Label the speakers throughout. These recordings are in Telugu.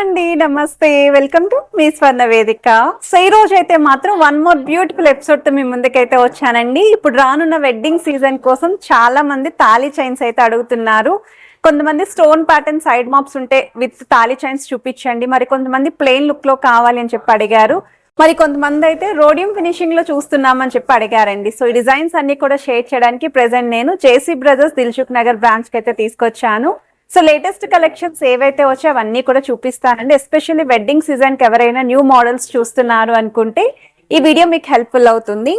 Speaker 1: అండి నమస్తే వెల్కమ్ టు మీ స్వర్ణ వేదిక. సో ఈ రోజు అయితే మాత్రం వన్ మోర్ బ్యూటిఫుల్ ఎపిసోడ్ తో మీ ముందుకైతే వచ్చానండి. ఇప్పుడు రానున్న వెడ్డింగ్ సీజన్ కోసం చాలా మంది తాళీ చైన్స్ అయితే అడుగుతున్నారు. కొంతమంది స్టోన్ ప్యాటర్న్ సైడ్ మాప్స్ ఉంటే విత్ తాళీ చైన్స్ చూపించండి, మరి కొంతమంది ప్లెయిన్ లుక్ లో కావాలి అని చెప్పి అడిగారు. మరి కొంతమంది అయితే రోడియం ఫినిషింగ్ లో చూస్తున్నామని చెప్పి అడిగారండి. సో ఈ డిజైన్స్ అన్ని కూడా షేర్ చేయడానికి ప్రెసెంట్ నేను JC brothers Dilsukh Nagar branch కి అయితే తీసుకొచ్చాను. సో లేటెస్ట్ కలెక్షన్స్ ఏవైతే వచ్చాయో అవన్నీ కూడా చూపిస్తానండి. ఎస్పెషల్లీ వెడ్డింగ్ సీజన్ కి ఎవరైనా న్యూ మోడల్స్ చూస్తున్నారు అనుకుంటే ఈ వీడియో మీకు హెల్ప్ఫుల్ అవుతుంది.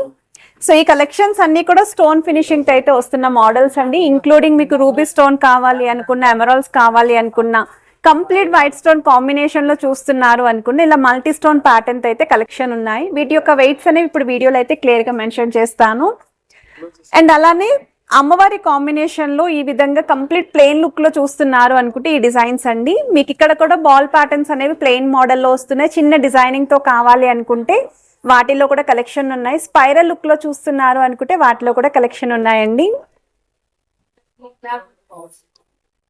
Speaker 1: సో ఈ కలెక్షన్స్ అన్ని కూడా స్టోన్ ఫినిషింగ్ అయితే వస్తున్న మోడల్స్ అండి. ఇంక్లూడింగ్ మీకు రూబీ స్టోన్ కావాలి అనుకున్న, ఎమరాల్డ్స్ కావాలి అనుకున్న, కంప్లీట్ వైట్ స్టోన్ కాంబినేషన్ లో చూస్తున్నారు అనుకున్న, ఇలా మల్టీ స్టోన్ ప్యాటర్న్ అయితే కలెక్షన్ ఉన్నాయి. వీటి యొక్క వెయిట్స్ అనేవి ఇప్పుడు వీడియోలో అయితే క్లియర్ గా మెన్షన్ చేస్తాను. అండ్ అలానే అమ్మవారి కాంబినేషన్ లో ఈ విధంగా కంప్లీట్ ప్లెయిన్ లుక్ లో చూస్తున్నారు అనుకుంటే ఈ డిజైన్స్ అండి. మీకు ఇక్కడ కూడా బాల్ ప్యాటర్న్స్ అనేవి ప్లెయిన్ మోడల్లో వస్తున్నాయి. చిన్న డిజైనింగ్ తో కావాలి అనుకుంటే వాటిలో కూడా కలెక్షన్ ఉన్నాయి. స్పైరల్ లుక్ లో చూస్తున్నారు అనుకుంటే వాటిలో కూడా కలెక్షన్ ఉన్నాయండి.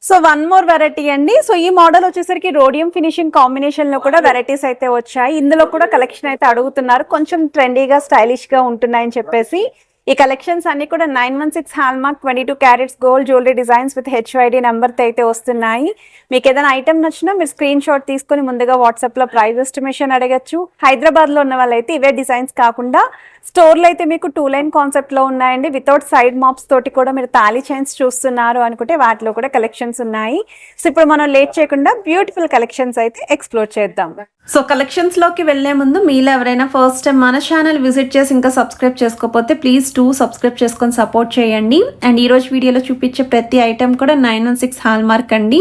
Speaker 1: సో వన్ మోర్ వెరైటీ అండి. సో ఈ మోడల్ వచ్చేసరికి రోడియం ఫినిషింగ్ కాంబినేషన్ లో కూడా వెరైటీస్ అయితే వచ్చాయి. ఇందులో కూడా కలెక్షన్ అయితే అడుగుతున్నారు, కొంచెం ట్రెండీగా స్టైలిష్ గా ఉంటున్నాయని చెప్పేసి. ఈ కలెక్షన్స్ అన్ని కూడా 916 hallmark 22 carats gold jewellery designs with HID number తో అయితే వస్తున్నాయి. మీకు ఏదైనా ఐటమ్ నచ్చినా మీరు స్క్రీన్ షాట్ తీసుకుని ముందుగా వాట్సాప్ లో ప్రైస్ ఎస్టిమేషన్ అడగచ్చు. హైదరాబాద్ లో ఉన్న వాళ్ళైతే ఇవే డిజైన్స్ కాకుండా స్టోర్లో అయితే మీకు 2 లైన్ కాన్సెప్ట్ లో ఉన్నాయండి. వితౌట్ సైడ్ మాప్స్ తోటి కూడా మీరు తాళీ చైన్స్ చూస్తున్నారు అనుకుంటే వాటిలో కూడా కలెక్షన్స్ ఉన్నాయి. సో ఇప్పుడు మనం లేట్ చేయకుండా బ్యూటిఫుల్ కలెక్షన్స్ అయితే ఎక్స్ప్లోర్ చేద్దాం. సో కలెక్షన్స్ లోకి వెళ్లే ముందు మీలో ఎవరైనా ఫస్ట్ టైం మన ఛానల్ విజిట్ చేసి ఇంకా సబ్స్క్రైబ్ చేసుకోకపోతే ప్లీజ్ సబ్స్క్రైబ్ చేసుకొని సపోర్ట్ చేయండి. అండ్ ఈ రోజు వీడియోలో చూపించే ప్రతి ఐటమ్ కూడా 916 హాల్మార్క్ అండి.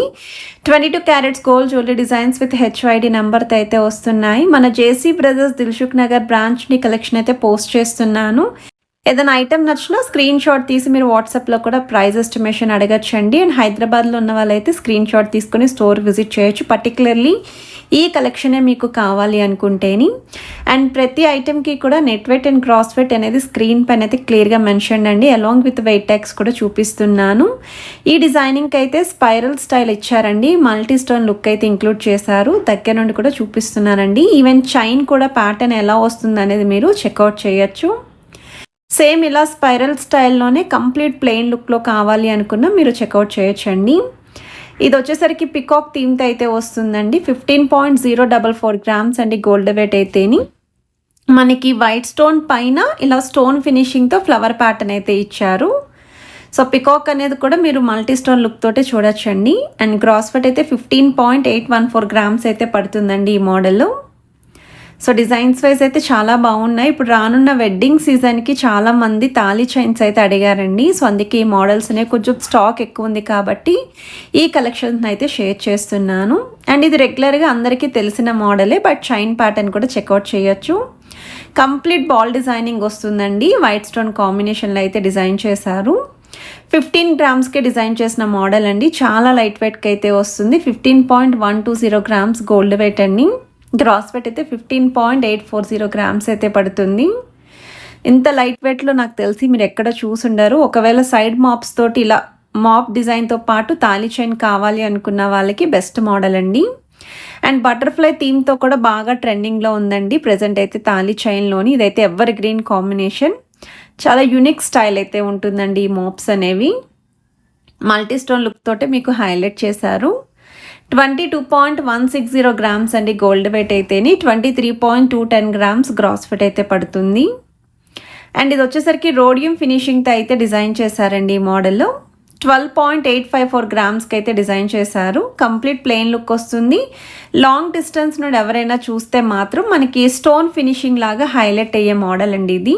Speaker 1: 22 carats gold jewellery designs with HID number తో అయితే వస్తున్నాయి. మన JC brothers Dilsukh Nagar branch ని కలెక్షన్ అయితే పోస్ట్ చేస్తున్నాను. ఏదైనా ఐటమ్ నచ్చినా స్క్రీన్ షాట్ తీసి మీరు వాట్సాప్లో కూడా ప్రైస్ ఎస్టిమేషన్ అడగచ్చండి. అండ్ హైదరాబాద్లో ఉన్న వాళ్ళైతే స్క్రీన్ షాట్ తీసుకొని స్టోర్ విజిట్ చేయొచ్చు. పర్టికులర్లీ ఈ కలెక్షనే మీకు కావాలి అనుకుంటేని. అండ్ ప్రతి ఐటెంకి కూడా net weight and cross wait అనేది స్క్రీన్ పైన అయితే క్లియర్గా మెన్షన్ అండి. అలాంగ్ విత్ వెయిట్ ట్యాగ్స్ కూడా చూపిస్తున్నాను. ఈ డిజైనింగ్కి అయితే స్పైరల్ స్టైల్ ఇచ్చారండి. మల్టీ స్టోన్ లుక్ అయితే ఇంక్లూడ్ చేశారు. దగ్గర నుండి కూడా చూపిస్తున్నానండి. ఈవెన్ చైన్ కూడా ప్యాటర్న్ ఎలా వస్తుంది అనేది మీరు చెక్అవుట్ చేయొచ్చు. సేమ్ ఇలా స్పైరల్ స్టైల్లోనే కంప్లీట్ ప్లెయిన్ లుక్లో కావాలి అనుకున్నా మీరు చెక్అవుట్ చేయొచ్చండి. ఇది వచ్చేసరికి పికాక్ థీమ్తో అయితే వస్తుందండి. 15.044 గ్రామ్స్ అండి గోల్డ్ వెయిట్ అయితేని. మనకి వైట్ స్టోన్ పైన ఇలా స్టోన్ ఫినిషింగ్తో ఫ్లవర్ ప్యాటర్న్ అయితే ఇచ్చారు. సో పికాక్ అనేది కూడా మీరు మల్టీ స్టోన్ లుక్ తోటే చూడొచ్చండి. అండ్ గ్రాస్ వెయిట్ అయితే 15.814 గ్రామ్స్ అయితే పడుతుందండి ఈ మోడల్. సో డిజైన్స్ వైజ్ అయితే చాలా బాగున్నాయి. ఇప్పుడు రానున్న వెడ్డింగ్ సీజన్కి చాలా మంది తాళీ చైన్స్ అయితే అడిగారండి. సో అందుకే ఈ మోడల్స్ అనేవి కొంచెం స్టాక్ ఎక్కువ ఉంది కాబట్టి ఈ కలెక్షన్స్ అయితే షేర్ చేస్తున్నాను. అండ్ ఇది రెగ్యులర్గా అందరికీ తెలిసిన మోడలే, బట్ చైన్ ప్యాటర్న్ కూడా చెక్అవుట్ చేయొచ్చు. కంప్లీట్ బాల్ డిజైనింగ్ వస్తుందండి. వైట్ స్టోన్ కాంబినేషన్లో అయితే డిజైన్ చేశారు. 15 గ్రామ్స్కే డిజైన్ చేసిన మోడల్ అండి. చాలా లైట్ వెయిట్కి అయితే వస్తుంది. 15.120 గ్రామ్స్ గోల్డ్ వెయిట్ అండి. గ్రాస్ వెయిట్ అయితే 15.840 గ్రామ్స్ అయితే పడుతుంది. ఇంత లైట్ వెయిట్లో నాకు తెలిసి మీరు ఎక్కడ చూసుండరు. ఒకవేళ సైడ్ మాప్స్ తోటి ఇలా మాప్ డిజైన్తో పాటు తాళీ చైన్ కావాలి అనుకున్న వాళ్ళకి బెస్ట్ మోడల్ అండి. అండ్ బటర్ఫ్లై థీమ్తో కూడా బాగా ట్రెండింగ్లో ఉందండి ప్రజెంట్ అయితే తాళీ చైన్లోని. ఇదైతే ఎవర్ గ్రీన్ కాంబినేషన్, చాలా యూనిక్ స్టైల్ అయితే ఉంటుందండి. ఈ మాప్స్ అనేవి మల్టీ స్టోన్ లుక్ తోటే మీకు హైలైట్ చేశారు. 22.160 గ్రామ్స్ అండి గోల్డ్ వెయిట్ అయితేని. 23.210 గ్రామ్స్ గ్రాస్ వెయిట్ అయితే పడుతుంది. అండ్ ఇది వచ్చేసరికి రోడియం ఫినిషింగ్తో అయితే డిజైన్ చేశారండి ఈ మోడల్లో. 12.854 గ్రామ్స్కి అయితే డిజైన్ చేశారు. కంప్లీట్ ప్లెయిన్ లుక్ వస్తుంది. లాంగ్ డిస్టెన్స్ నుండి ఎవరైనా చూస్తే మాత్రం మనకి స్టోన్ ఫినిషింగ్ లాగా హైలైట్ అయ్యే మోడల్ అండి ఇది.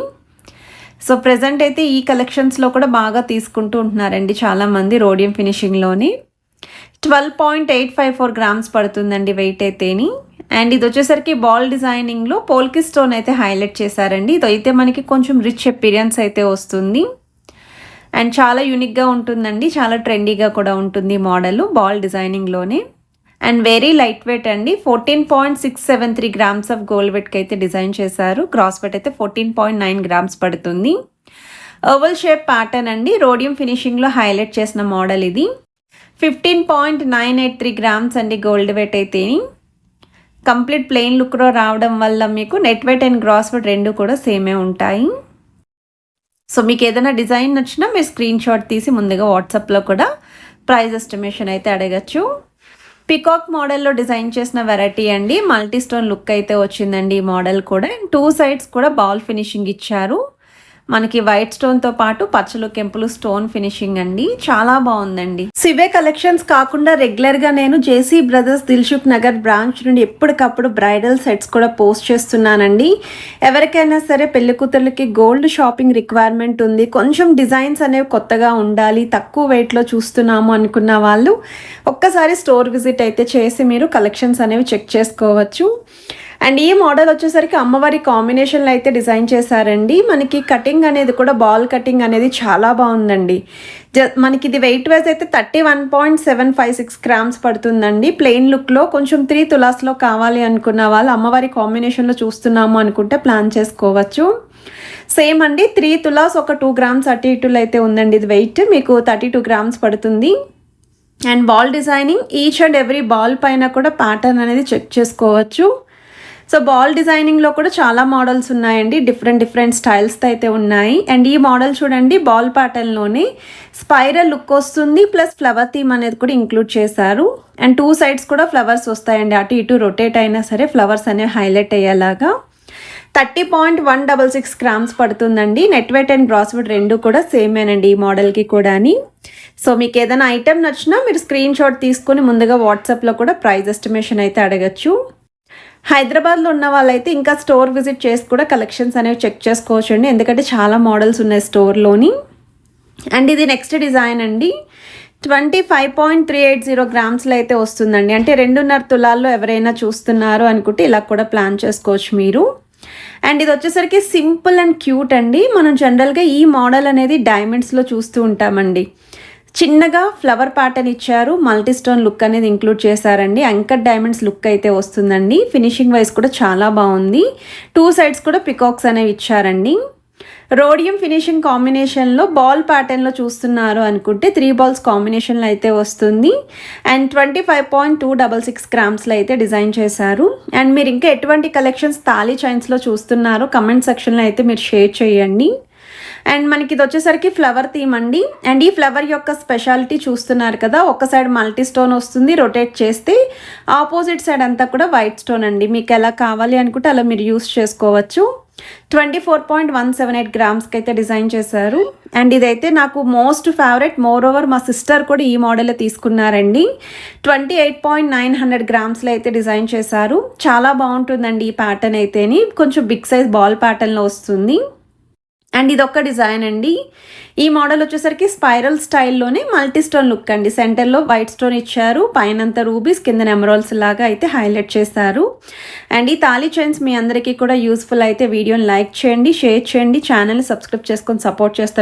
Speaker 1: సో ప్రజెంట్ అయితే ఈ కలెక్షన్స్లో కూడా బాగా తీసుకుంటూ ఉంటున్నారండి చాలామంది రోడియం ఫినిషింగ్లోని. 12.854 గ్రామ్స్ పడుతుందండి వెయిట్ అయితేని. అండ్ ఇది వచ్చేసరికి బాల్ డిజైనింగ్లో పోల్కి స్టోన్ అయితే హైలైట్ చేశారండి. ఇది అయితే మనకి కొంచెం రిచ్ అపీరియన్స్ అయితే వస్తుంది. అండ్ చాలా యూనిక్గా ఉంటుందండి, చాలా ట్రెండీగా కూడా ఉంటుంది మోడల్ బాల్ డిజైనింగ్లోనే. అండ్ వెరీ లైట్ వెయిట్ అండి. 14.673 గ్రామ్స్ ఆఫ్ గోల్డ్ వెయిట్కి అయితే డిజైన్ చేశారు. గ్రాస్ వెయిట్ అయితే 14.9 గ్రామ్స్ పడుతుంది. ఓవల్ షేప్ ప్యాటర్న్ అండి. రోడియం ఫినిషింగ్లో హైలైట్ చేసిన మోడల్ ఇది. 15.983 గ్రామ్స్ అండి గోల్డ్ వెయిట్ అయితే. కంప్లీట్ ప్లెయిన్ లుక్లో రావడం వల్ల మీకు net weight and gross weight రెండు కూడా సేమే ఉంటాయి. సో మీకు ఏదైనా డిజైన్ నచ్చినా మీరు స్క్రీన్ షాట్ తీసి ముందుగా వాట్సాప్లో కూడా ప్రైస్ ఎస్టిమేషన్ అయితే అడగచ్చు. పికాక్ మోడల్లో డిజైన్ చేసిన వెరైటీ అండి. మల్టీ స్టోన్ లుక్ అయితే వచ్చిందండి ఈ మోడల్ కూడా. 2 సైడ్స్ కూడా బాల్ ఫినిషింగ్ ఇచ్చారు. మనకి వైట్ స్టోన్తో పాటు పచ్చలు కెంపులు స్టోన్ ఫినిషింగ్ అండి. చాలా బాగుందండి. సివే కలెక్షన్స్ కాకుండా రెగ్యులర్గా నేను JC brothers Dilsukh Nagar branch నుండి ఎప్పటికప్పుడు బ్రైడల్ సెట్స్ కూడా పోస్ట్ చేస్తున్నానండి. ఎవరికైనా సరే పెళ్లి కూతుర్లకి గోల్డ్ షాపింగ్ రిక్వైర్మెంట్ ఉంది, కొంచెం డిజైన్స్ అనేవి కొత్తగా ఉండాలి, తక్కువ వెయిట్లో చూస్తున్నాము అనుకున్న వాళ్ళు ఒక్కసారి స్టోర్ విజిట్ అయితే చేసి మీరు కలెక్షన్స్ అనేవి చెక్ చేసుకోవచ్చు. అండ్ ఈ మోడల్ వచ్చేసరికి అమ్మవారి కాంబినేషన్లో అయితే డిజైన్ చేశారండి. మనకి కటింగ్ అనేది కూడా బాల్ కటింగ్ అనేది చాలా బాగుందండి. మనకి ఇది వెయిట్ వైజ్ అయితే 31.756 గ్రామ్స్ పడుతుందండి. ప్లెయిన్ లుక్లో కొంచెం 3 తులాస్లో కావాలి అనుకున్న వాళ్ళు అమ్మవారి కాంబినేషన్లో చూస్తున్నాము అనుకుంటే ప్లాన్ చేసుకోవచ్చు. సేమ్ అండి 3 తులాస్ ఒక 2 గ్రామ్స్ అటు ఇటులో అయితే ఉందండి. ఇది వెయిట్ మీకు 32 గ్రామ్స్ పడుతుంది. And ball designing each and every ball పైన కూడా ప్యాటర్న్ అనేది చెక్ చేసుకోవచ్చు. సో బాల్ డిజైనింగ్లో కూడా చాలా మోడల్స్ ఉన్నాయండి. డిఫరెంట్ స్టైల్స్తో అయితే ఉన్నాయి. అండ్ ఈ మోడల్ చూడండి బాల్ ప్యాటర్న్లోనే స్పైరల్ లుక్ వస్తుంది, ప్లస్ ఫ్లవర్ థీమ్ అనేది కూడా ఇంక్లూడ్ చేశారు. అండ్ 2 సైడ్స్ కూడా ఫ్లవర్స్ వస్తాయండి. అటు ఇటు రొటేట్ అయినా సరే ఫ్లవర్స్ అనేవి హైలైట్ అయ్యేలాగా. 30.166 గ్రామ్స్ పడుతుందండి. Net weight and gross weight రెండు కూడా సేమేనండి ఈ మోడల్కి కూడా. సో మీకు ఏదైనా ఐటెం నచ్చినా మీరు స్క్రీన్ షాట్ తీసుకొని ముందుగా వాట్సాప్లో కూడా ప్రైస్ ఎస్టిమేషన్ అయితే అడగచ్చు. హైదరాబాద్లో ఉన్న వాళ్ళైతే ఇంకా స్టోర్ విజిట్ చేసి కూడా కలెక్షన్స్ అనేవి చెక్ చేసుకోవచ్చు అండి, ఎందుకంటే చాలా మోడల్స్ ఉన్నాయి స్టోర్లోని. అండ్ ఇది నెక్స్ట్ డిజైన్ అండి. 25.380 గ్రామ్స్లో అయితే వస్తుందండి. అంటే 2.5 తులాల్లో ఎవరైనా చూస్తున్నారు అనుకుంటే ఇలా కూడా ప్లాన్ చేసుకోవచ్చు మీరు. అండ్ ఇది వచ్చేసరికి సింపుల్ అండ్ క్యూట్ అండి. మనం జనరల్గా ఈ మోడల్ అనేది డైమండ్స్లో చూస్తూ ఉంటామండి. చిన్నగా ఫ్లవర్ ప్యాటర్న్ ఇచ్చారు, మల్టీ స్టోన్ లుక్ అనేది ఇంక్లూడ్ చేశారండి. యాంకర్ డైమండ్స్ లుక్ అయితే వస్తుందండి. ఫినిషింగ్ వైజ్ కూడా చాలా బాగుంది. 2 సైడ్స్ కూడా పికాక్స్ అనేవి ఇచ్చారండి. రోడియం ఫినిషింగ్ కాంబినేషన్లో బాల్ ప్యాటర్న్లో చూస్తున్నారు అనుకుంటే 3 బాల్స్ కాంబినేషన్లో అయితే వస్తుంది. అండ్ 25.266 గ్రామ్స్లో అయితే డిజైన్ చేశారు. అండ్ మీరు ఇంకా ఎటువంటి కలెక్షన్స్ తాళీ చైన్స్లో చూస్తున్నారో కమెంట్ సెక్షన్లో అయితే మీరు షేర్ చేయండి. అండ్ మనకి ఇది వచ్చేసరికి ఫ్లవర్ థీమ్ అండి. అండ్ ఈ ఫ్లవర్ యొక్క స్పెషాలిటీ చూస్తున్నారు కదా, ఒక సైడ్ మల్టీ స్టోన్ వస్తుంది, రొటేట్ చేస్తే ఆపోజిట్ సైడ్ అంతా కూడా వైట్ స్టోన్ అండి. మీకు ఎలా కావాలి అనుకుంటే అలా మీరు యూస్ చేసుకోవచ్చు. 24.178 గ్రామ్స్కి అయితే డిజైన్ చేశారు. అండ్ ఇదైతే నాకు మోస్ట్ ఫేవరెట్. మోర్ ఓవర్ మా సిస్టర్ కూడా ఈ మోడల్ తీసుకున్నారండి. 28.900 గ్రామ్స్లో అయితే డిజైన్ చేశారు. చాలా బాగుంటుందండి ఈ ప్యాటర్న్ అయితేని. కొంచెం బిగ్ సైజ్ బాల్ ప్యాటర్న్లో వస్తుంది. అండ్ ఇది ఒక డిజైన్ అండి. ఈ మోడల్ వచ్చేసరికి స్పైరల్ స్టైల్లోనే మల్టీ స్టోన్ లుక్ అండి. సెంటర్లో వైట్ స్టోన్ ఇచ్చారు, పైనంతా రూబీస్, కింద ఎమరాల్డ్స్ లాగా అయితే హైలైట్ చేశారు. అండ్ ఈ తాళీ చైన్స్ మీ అందరికీ కూడా యూస్ఫుల్ అయితే వీడియోని లైక్ చేయండి, షేర్ చేయండి, ఛానల్ని సబ్స్క్రైబ్ చేసుకొని సపోర్ట్ చేస్తారు.